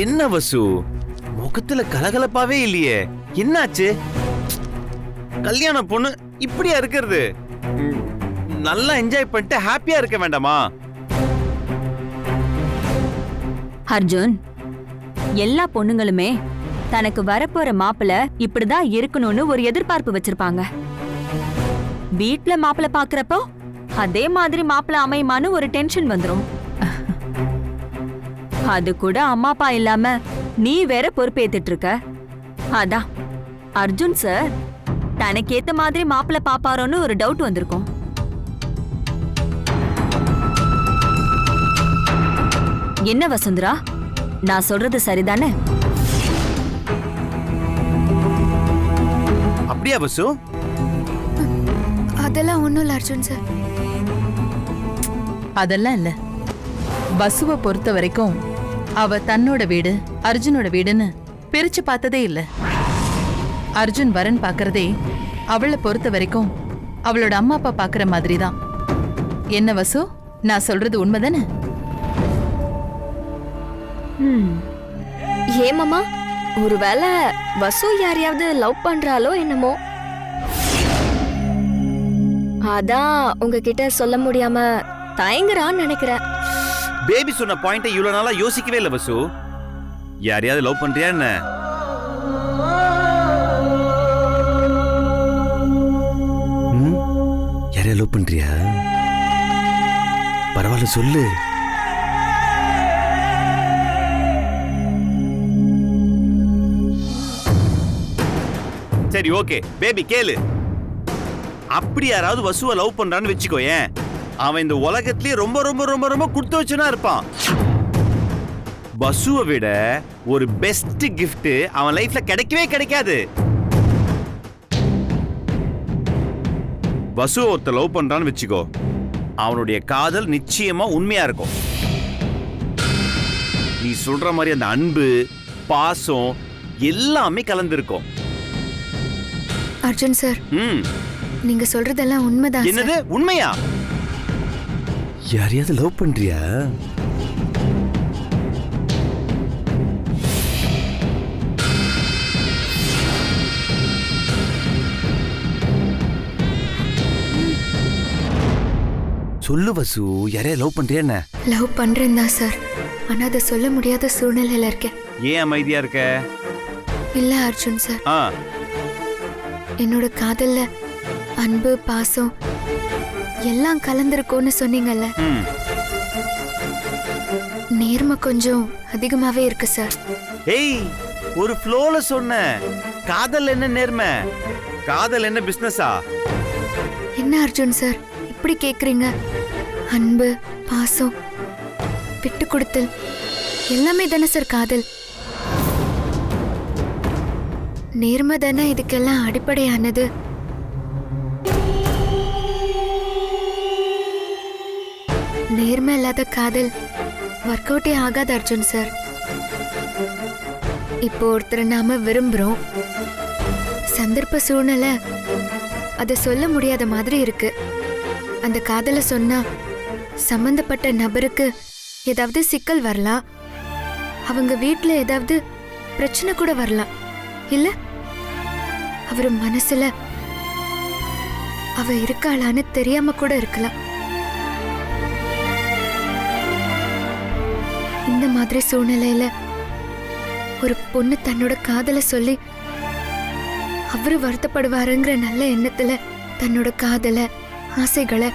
என்ன வசு, முகத்துல கலகலப்பாவே இல்லையே, என்னாச்சு? கல்யாண பொண்ணு இப்படியா இருக்கிறது? நல்லா என்ஜாய் பண்ணிட்டு ஹாப்பியா இருக்க வேண்டாமா? அர்ஜுன், எல்லா பொண்ணுங்களுமே தனக்கு வரப்போற மாப்பிள்ள இப்படிதான் இருக்கணும்னு ஒரு எதிர்பார்ப்பு வச்சிருப்பாங்க. வீட்ல மாப்பிள்ள பாக்குறப்போ அதே மாதிரி மாப்பிள்ள அமையுமான்னு ஒரு டென்ஷன் வந்துரும். அது கூட அம்மா அப்பா இல்லாம நீ வேற பொறுப்பேத்துட்டு இருக்க. அதான் அர்ஜுன் சார் தனக்கேத்த மாதிரி மாப்பிள்ள பாப்பாரோன்னு ஒரு டவுட் வந்திருக்கும். என்ன வசுந்தரா, நான் சொல்றது சரிதானே? அப்படியா வசு? அதெல்லாம் ஒண்ணும் இல்ல அர்ஜுன் சார். அதெல்லாம் இல்ல. வசுவை பொறுத்த வரைக்கும் அவ தன்னோட வீடு அர்ஜுனோட வீடுன்னு பிரிச்சு பார்த்ததே இல்ல. அர்ஜுன் வரன் பாக்குறதே அவளை பொறுத்த வரைக்கும் அவளோட அம்மா அப்பா பாக்குற மாதிரி தான். என்ன வசு, நான் சொல்றது உண்மைதானே? ஏமாமா, ஒருவேளை வசு யாரையாவது லவ் பண்றாளோ என்னமோ, அதான் உங்ககிட்ட சொல்ல முடியாம தயங்குறான்னு நினைக்கிறேன். பேபி சொன்ன பாயிண்ட இவ்வளவு நாளா யோசிக்கவே இல்ல வசு. யாரையாவது லவ் பண்றியா என்ன? யாரையா லவ் பண்றியா? பரவாயில்ல சொல்லு. சரி ஓகே பேபி கேளு. அப்படி யாராவது வசுவை லவ் பண்றான்னு வச்சுக்கோ, ஏன் அவன் இந்த உலகத்திலேயே ரொம்ப ரொம்ப ரொம்ப ரொம்ப கொடுத்து வச்சுனா இருப்பான். வசுவை விட ஒரு பெஸ்ட் கிஃப்ட் அவன் லைஃப்ல கிடைக்கவே கிடைக்காது. வசுவை ஒருத்த லவ் பண்றான்னு வச்சுக்கோ, அவனுடைய காதல் நிச்சயமா உண்மையா இருக்கும். நீ சொல்ற மாதிரி அந்த அன்பு பாசம் எல்லாமே கலந்திருக்கும். அர்ஜுன் சார், நீங்க சொல்றதெல்லாம் உண்மைதான். என்னது உண்மையா? யாரையாவது லவ் பண்றியா? சொல்லு வசு, யாரையா லவ் பண்றியா என்ன? லவ் பண்றேன் தான் சார், ஆனா அதை சொல்ல முடியாத சூழ்நிலையில இருக்கேன். ஏன் அமைதியா இருக்க? இல்ல அர்ஜுன் சார், என்னோட காதல்ல அன்பு பாசம் எல்லாம் கலந்திருக்கும்னு சொன்னீங்கல்ல, நேர்மை கொஞ்சம் அதிகமாவே இருக்கு சார். ஏய், ஒரு ஃப்ளோல சொன்ன. காதல் என்ன நேர்மை, காதல் என்ன பிசினஸா? என்ன அர்ஜுன் சார் இப்படி கேக்குறீங்க? அன்பு பாசம் விட்டு கொடுத்தல் எல்லாமே தானே சார் காதல். நேர்மை தானே இதுக்கெல்லாம் அடிப்படையானது. நேர்மை இல்லாத காதல் ஒர்க் அவுட்டே ஆகாது அர்ஜுன் சார். இப்போ ஒருத்தரை நாம விரும்புறோம், சந்தர்ப்ப சூழ்நிலை அதை சொல்ல முடியாத மாதிரி இருக்கு. அந்த காதலை சொன்னா சம்பந்தப்பட்ட நபருக்கு ஏதாவது சிக்கல் வரலாம், அவங்க வீட்டுல ஏதாவது பிரச்சனை கூட வரலாம், இல்ல அவர் மனசுல அவ இருக்காளான்னு தெரியாம கூட இருக்கலாம். இந்த மாதிரி சூழ்நிலையில ஒரு பொண்ணு தன்னோட காதலை சொல்லி அவரு வருத்தப்படுவாருங்கிற நல்ல எண்ணத்துல தன்னோட காதலை ஆசைகளை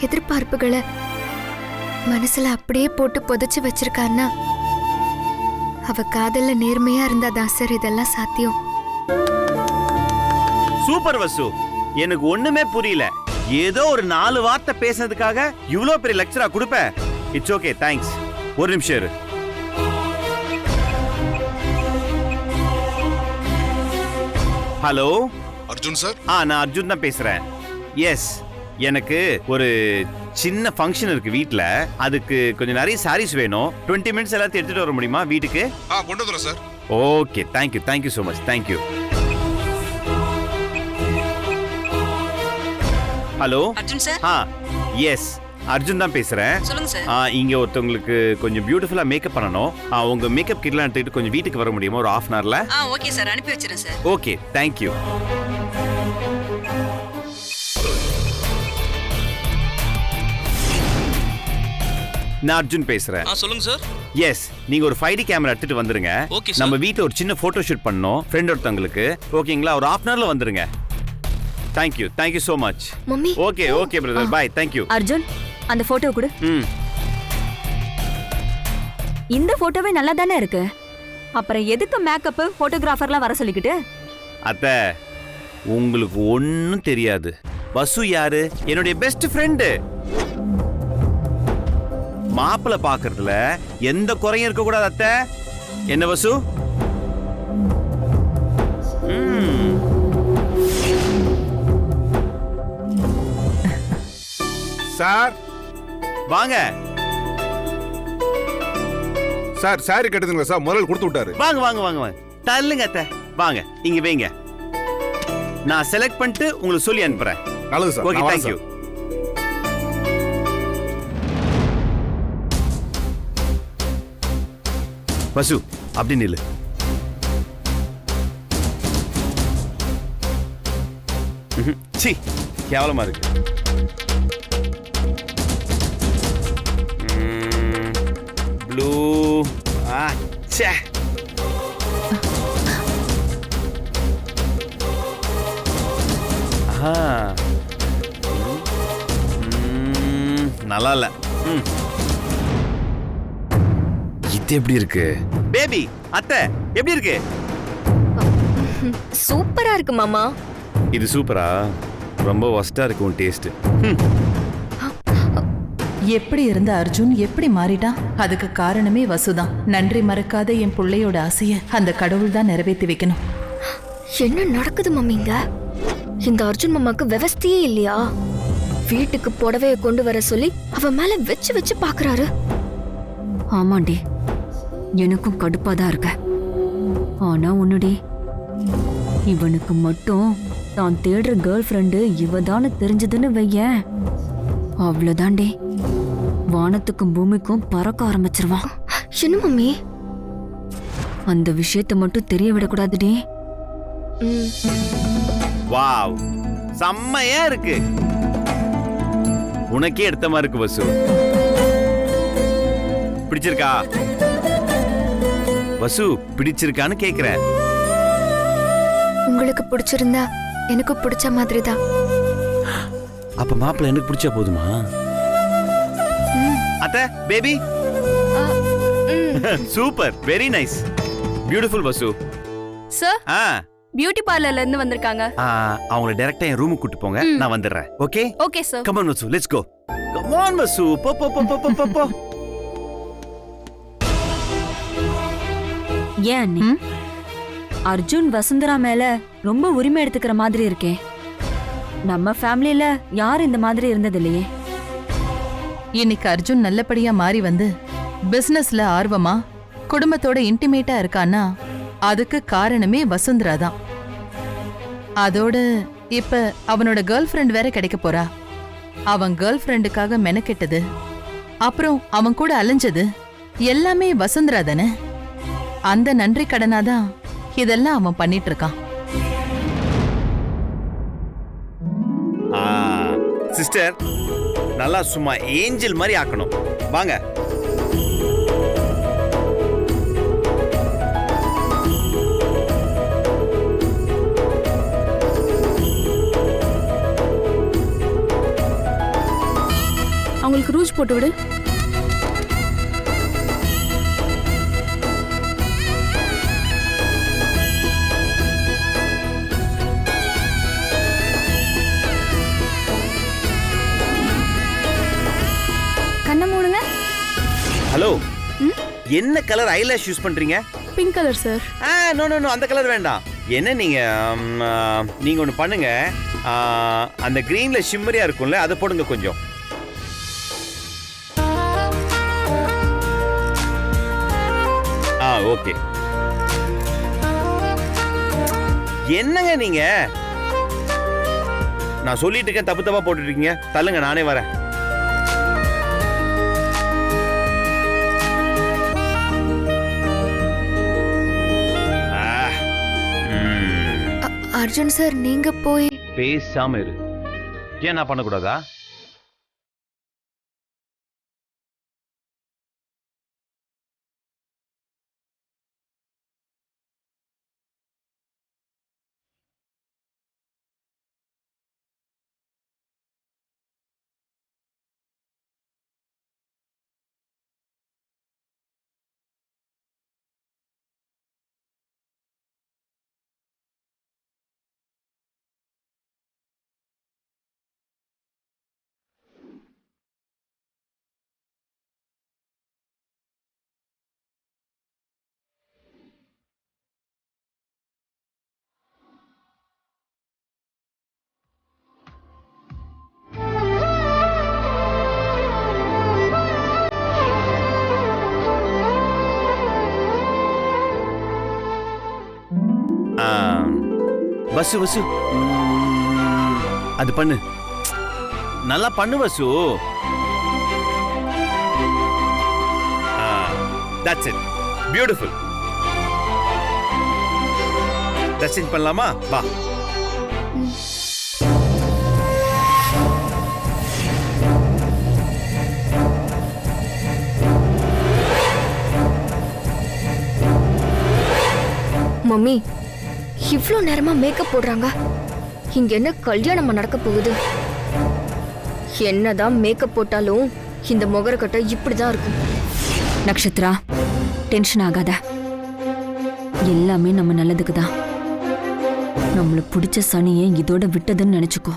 எதிர்பார்ப்புகளை மனசுல அப்படியே போட்டு புதைச்சு வச்சிருக்காருன்னா அவ காதல்ல நேர்மையா இருந்தாதான் சார் இதெல்லாம் சாத்தியம். சூப்பர் வசு, எனக்கு ஒண்ணுமே புரியல. ஏதோ ஒரு 4 வார்த்தை பேசுனதுக்காக இவ்வளவு பெரிய லெக்சரா கொடுப்ப? It's okay, thanks. ஒரு நிமிஷம் இரு. Hello Arjun sir. நான் அர்ஜுன் தான் பேசுறேன். எஸ், எனக்கு ஒரு சின்ன ஃபங்க்ஷன் இருக்கு வீட்ல. அதுக்கு கொஞ்சம் நிறைய சாரீஸ் வேணும். 20 மினிட்ஸ் எல்லாத்தையும் எடுத்துட்டு வர முடியுமா வீட்டுக்கு? கொண்டு வந்துறேன் sir. Okay, thank you thank you so much, thank you. Hello Arjun sir. Yes, Arjun தான் பேசுறேன். சொல்லுங்க சார். இங்க ஒருத்தவங்களுக்கு கொஞ்சம் பியூட்டிஃபுல்லா மேக்கப் பண்ணணும். உங்க மேக்கப் கிட்லாம் எடுத்துட்டு கொஞ்சம் வீட்டுக்கு வர முடியுமா ஒரு 1/2 hourல? ஓகே சார், அனுப்பி வச்சிரேன் சார். Okay, thank you. நான் அர்ஜுன் பேசுறேன். சொல்லுங்க சார். எஸ், நீங்க ஒரு 5D கேமரா எடுத்துட்டு வந்துருங்க. Okay sir. நம்ம வீட்ல ஒரு சின்ன போட்டோ ஷூட் பண்ணோம் ஃப்ரெண்ட் ஒருத்தவங்களுக்கு. ஓகேங்களா? ஒரு 1/2 hourல வந்துருங்க. Thank you so much. Mummy okay brother, bye. Thank you. Arjun, அந்த போட்டோ கொடு. இந்த போட்டோவே நல்லா தானே இருக்கு. அப்புறம் எதுக்கு மேக்கப் போட்டோகிராஃபர்லாம் வர சொல்லிக்கிட்டு? அத்தை, உங்களுக்கு ஒன்னும் தெரியாது. வசு யாரு? என்னுடைய பெஸ்ட் ஃப்ரெண்டு. மாப்பிள்ள பாக்குறதுல எந்த குறையும் இருக்க கூடாது அத்தை. என்ன வசு? சார் வாங்க சார், சாரி கட்டுதுங்களா சார்? முதல்ல கொடுத்து விட்டாரு. வாங்க தள்ளுங்க அத்தை. வாங்க, இங்க வைங்க. நான் செலக்ட் பண்ணிட்டு உங்களுக்கு சொல்லி அனுப்புறேன். நல்லது sir. Okay, thank you. Vasu, அப்படி நில்லு. சி, கேவலமா இருக்கு. ப்ளூ. ச்சே. நல்லா இல்ல. இது எப்படி இருக்கு பேபி? அத்தை, எப்படி இருக்கு? சூப்பரா இருக்கு மாமா. இது சூப்பரா? ரொம்ப வஸ்டா இருக்கு உன் டேஸ்ட். எப்படி இருந்த அர்ஜுன் எப்படி மாறிட்டான்? அதுக்கு காரணமே வசுதான். நன்றி மறக்காத என் பிள்ளையோட ஆசைய அந்த கடவுள் தான் நிறைவேற்றி வைக்கணும். என்ன நடக்குது மம்மிங்க? இந்த அர்ஜுன் மாமாக்கு விவஸ்தையே இல்லையா? வீட்டுக்கு புடவைய கொண்டு வர சொல்லி அவ மேல வச்சு பாக்குறாரு. ஆமாண்டி, எனக்கும் கடுப்பாதான் இருக்க. ஆனா ஒண்ணுடி, இவனுக்கு மட்டும் தான் தேடுற கேர்ள் ஃப்ரெண்டு இவதான்னு தெரிஞ்சதுன்னு வையேன், அவ்வளவுதாண்டி, வானத்துக்கும் பூமிக்கும் பறக்க ஆரம்பிச்சிருவான். என்ன மம்மி? அந்த விஷயத்தை மட்டும் தெரிய விடக்கூடாதுடி. வாவ், செம்மையா இருக்கு. உனக்கே எடுத்த மாதிரி இருக்கு வசு. பிடிச்சிருக்கா வசு? பிடிச்சிருக்கான்னு கேக்குறேன். உங்களுக்கு பிடிச்சிருந்தா எனக்கு பிடிச்ச மாதிரி தான். அப்ப மாப்பிள்ள எனக்கு பிடிச்சா போதுமா? அத்தை, baby. Super, very nice, beautiful Vasu. Sir, beauty பார்லர்ல இருந்து வந்திருக்காங்க. அவங்கள டைரக்டா என் ரூமுக்கு கூட்டி போங்க, நான் வந்துடுறேன். Okay okay sir. Come on Vasu, let's go. Come on Vasu, போ போ போ போ போ போ. ஏன் அண்ணி, அர்ஜுன் வசுந்தரா மேல ரொம்ப உரிமை எடுத்துக்கிற மாதிரி இருக்கே. நம்ம ஃபேமிலில யாரும் இந்த மாதிரி இருந்தது இல்லையே. இன்னைக்கு அர்ஜுன் நல்லபடியா மாறி வந்து பிசினஸ்ல ஆர்வமா குடும்பத்தோட இன்டிமேட்டா இருக்கான்னா அதுக்கு காரணமே வசுந்தரா தான். அதோட இப்ப அவனோட கேர்ள் ஃப்ரெண்ட் வேற கிடைக்க போறா. அவன் கேர்ள் ஃப்ரெண்டுக்காக மெனக்கெட்டது, அப்புறம் அவன் கூட அலைஞ்சது எல்லாமே வசுந்தரா தானே. அந்த நன்றி கடனாதான் இதெல்லாம் அவன் பண்ணிட்டு இருக்கான். சிஸ்டர், நல்லா சும்மா ஏஞ்சல் மாதிரி ஆக்கணும். வாங்க. அவங்களுக்கு ரூஜ் போட்டு விடு. கண்ணை மூடுங்க. ஹலோ, என்ன கலர் ஐலாஷ் யூஸ் பண்றீங்க? Pink colour sir. No no no, அந்த கலர் வேண்டாம். என்ன நீங்க ஒன்று பண்ணுங்க, அந்த கிரீன்ல ஷிம்மரியா இருக்கும்ல, அதை போடுங்க கொஞ்சம். ஓகே. என்னங்க நீங்க, நான் சொல்லிட்டு இருக்கேன், தப்பு தப்பா போட்டுட்டு இருக்கீங்க. தள்ளுங்க, நானே வரேன். அர்ஜுன் சார் நீங்க போய் பேசாம இரு. ஏன் நான் பண்ணக்கூடாதா? வசு வசு அது பண்ணு, நல்லா பண்ணு Vasu. That's it, beautiful. Touching பண்ணலாமா? வா. மம்மி இவ்ளோ நேரமா மேக்கப் போடுறாங்க. இங்க என்ன கல்யாணமா நடக்க போகுது? என்னதான் மேக்கப் போட்டாலும் இந்த முகரக்கட்டை இப்படிதான் இருக்கும். நக்ஷத்ரா, டென்ஷன் ஆகாத. எல்லாமே நம்ம நல்லதுக்கு தான். நம்மள பிடிச்ச சனியை இதோட விட்டதுன்னு நினைச்சுக்கோ.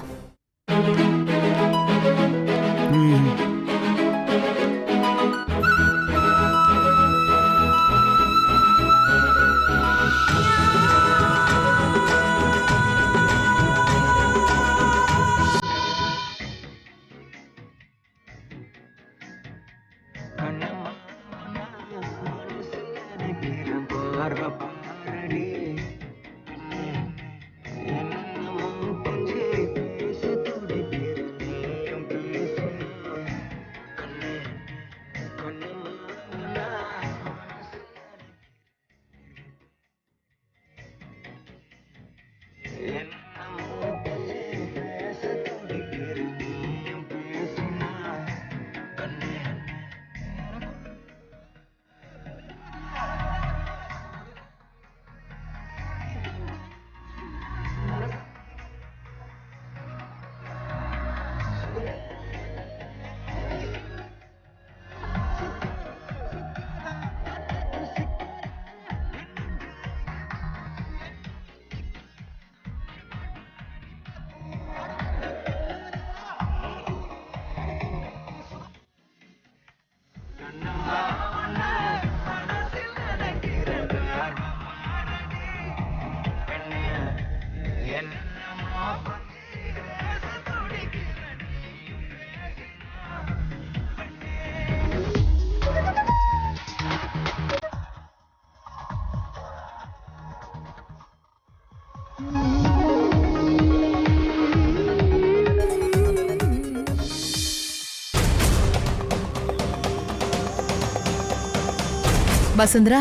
வசுந்தரா,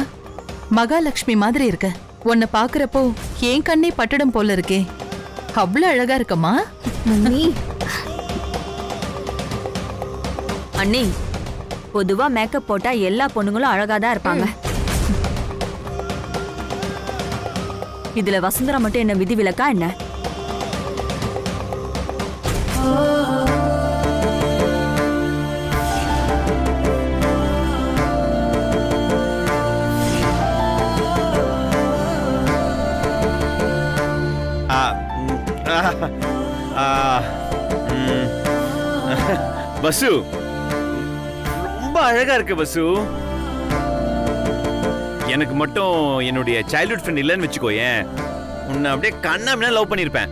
மகாலட்சுமி மாதிரி இருக்க. உன்னை பாக்குறப்போ என் கண்ணே பட்டடம் போல இருக்கே. அவ்வளவு அழகா இருக்கம்மா. மம்மி அண்ணி, பொதுவா மேக்கப் போட்டா எல்லா பொண்ணுங்களும் அழகாதான் இருப்பாங்க. இதுல வசுந்தரா மட்டும் என்ன விதிவிலக்கா என்ன? வசு ரொம்ப அழகா இருக்கு வசு. எனக்கு மட்டும் என்னுடைய சைல்ட்ஹுட் ஃப்ரெண்ட் இல்லைன்னு வச்சுக்கோ, ஏன் உன்னை அப்படியே கண்ணாமனா லவ் பண்ணிருப்பேன்.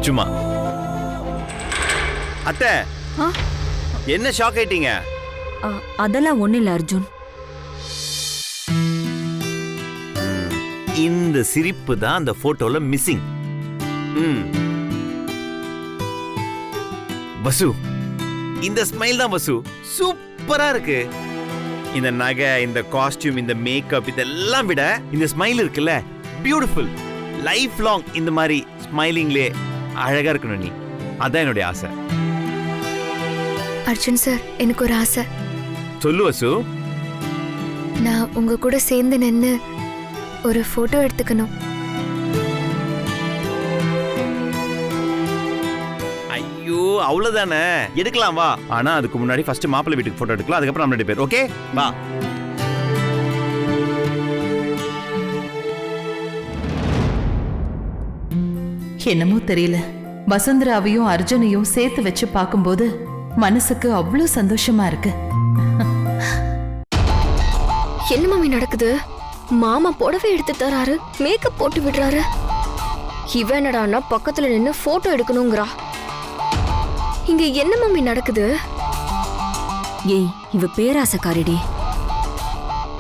சும்மா. அத்தை, என்ன ஷாக் ஆயிட்டீங்க? அதெல்லாம் ஒண்ணு இல்ல அர்ஜுன். இந்த சிரிப்பு தான் அந்த போட்டோல மிஸ்ஸிங். வசு, இந்த ஸ்மைல் தான் வசு, சூப்பரா இருக்கு. இந்த நகை, இந்த காஸ்டியூம், இந்த மேக்கப் இதெல்லாம் விட இந்த ஸ்மைல் இருக்குல்ல, பியூட்டிஃபுல். லைஃப் லாங் இந்த மாதிரி ஸ்மைலிங்லே அழகா இருக்கணும் நீ. அதான் என்னுடைய ஆசை. அர்ஜுன் சார், எனக்கு ஒரு ஆசை. சொல்லு வசு. நான் உங்க கூட சேர்ந்து நின்னு ஒரு போட்டோ எடுத்துக்கணும். ஐயோ, அவ்வளவுதானே, எடுக்கலாம் வா. ஆனா அதுக்கு முன்னாடி ஃபர்ஸ்ட் மாப்பிள்ளை வீட்டுக்கு போட்டோ எடுக்கலாம், அதுக்கப்புறம் நம்ம 2 பேர். ஓகே வா. என்னமோ தெரியல, வசுந்தராவையும் அர்ஜுனையும் சேர்த்து வச்சு பார்க்கும்போது மனசுக்கு அவ்வளோ சந்தோஷமா இருக்கு. என்ன மம்மி நடக்குது? மாமா புடவை எடுத்து தராரு, மேக்கப் போட்டு விடுறாரு. இவ என்னடான்னா பக்கத்துல நின்னு போட்டோ எடுக்கணுங்கிறா. இங்க என்ன மம்மி நடக்குது? ஏய், இவ பேராசக்காரிடி.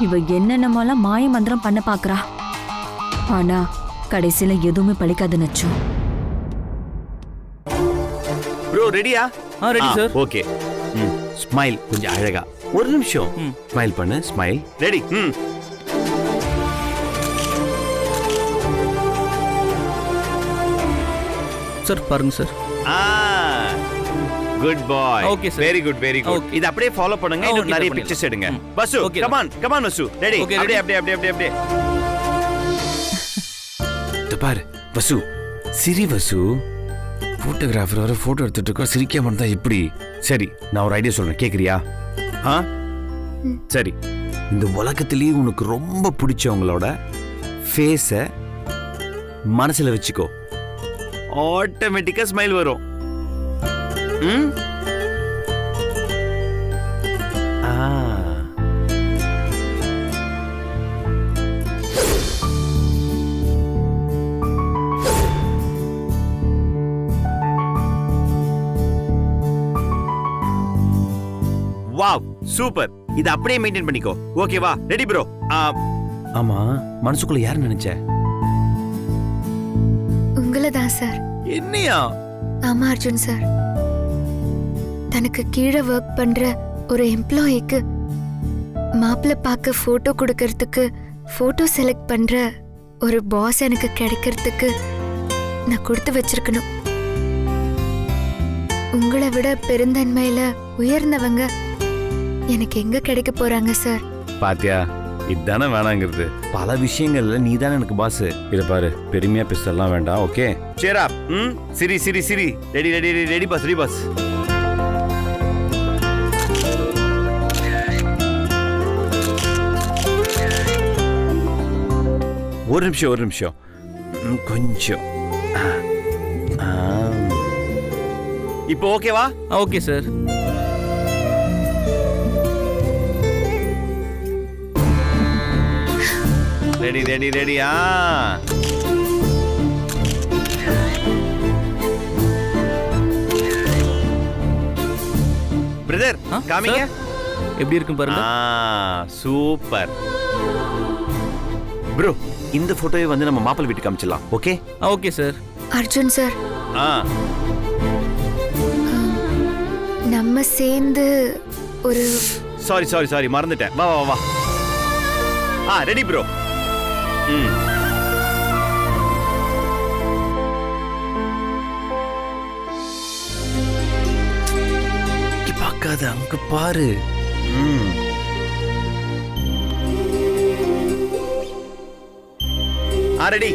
இவ என்னென்னமாலாம் மாய மந்திரம் பண்ண பாக்குறா. ஆனா கடைசியில எதுவுமே பழிக்காது நச்சு. ப்ரோ ரெடியா? Ready sir. ஓகே. ஸ்மைல் கொஞ்சம் அழகா. ஒரு நிமிஷம் ஸ்மைல் பண்ணு. Smile ready. சார் பாருங்க சார். குட் பாய். Okay, sir. Very good, very good. Okay. இது அப்படியே ஃபாலோ பண்ணுங்க. இன்னும் Okay, நிறைய sir, பிக்சர்ஸ் எடுங்க. பண்ணிடலாம். வசு, Okay, come on, come on Vasu. Ready. Okay, அப்படியே ready. அப்படியே. பாரு வசு, சிரி வசு. போட்டோகிராஃபர் வர போட்டோ எடுத்துட்டு இருக்கா, சிரிக்க மாட்டா எப்படி? சரி, நான் ஒரு ஐடியா சொல்றேன், கேக்குறியா? சரி, இந்த உலகத்திலேயே உனக்கு ரொம்ப பிடிச்சவங்களோட ஃபேஸ மனசுல வச்சுக்கோ. ஆட்டோமேட்டிக்கா ஸ்மைல் வரும். Wow, super. இத அப்படியே மெயின்டைன் பண்ணிக்கோ. ஓகேவா? Ready bro? ஆமா, மனசுக்குள்ள யார் நினைச்ச? உங்களை தான் சார். என்னையா? ஆமா அர்ஜுன் சார். தனக்கு கீழே ஒர்க் பண்ற ஒரு எம்ப்ளாயிக்கு மாப்பிள்ளை பார்க்க போட்டோ கொடுக்கறதுக்கு போட்டோ செலக்ட் பண்ற ஒரு பாஸ் எனக்கு கிடைக்கிறதுக்கு நான் கொடுத்து வச்சிருக்கணும். உங்களை விட பெருந்தன்மையில உயர்ந்தவங்க எனக்கு எங்க கிடைக்க போறாங்க சார்? பாத்தியா, இதுதானே வேணாங்கிறது. பல விஷயங்கள்ல நீ தானே எனக்கு பாஸ். இத பாரு, பெருமையா பேசலாம் வேண்டாம். Okay, cheer up. சிரி சிரி சிரி. Ready ready ready ready boss, ready boss. ஒரு நிமிஷம். கொஞ்சம். இப்போ ஓகேவா? Okay sir. Ready ready ready. Brother காமிங்க. எப்படி இருக்குன்னு பாருங்க. Super bro. இந்த போட்டோவை வந்து நம்ம மாப்பிள்ளை வீட்டுக்கு காமிச்சிடலாம். Okay? Okay sir. Arjun sir, நம்ம சேர்ந்து ஒரு சாரி மறந்துட்டேன். வா வா வா. Ready bro. பார்க்காத, அங்க பாரு. ரெடி.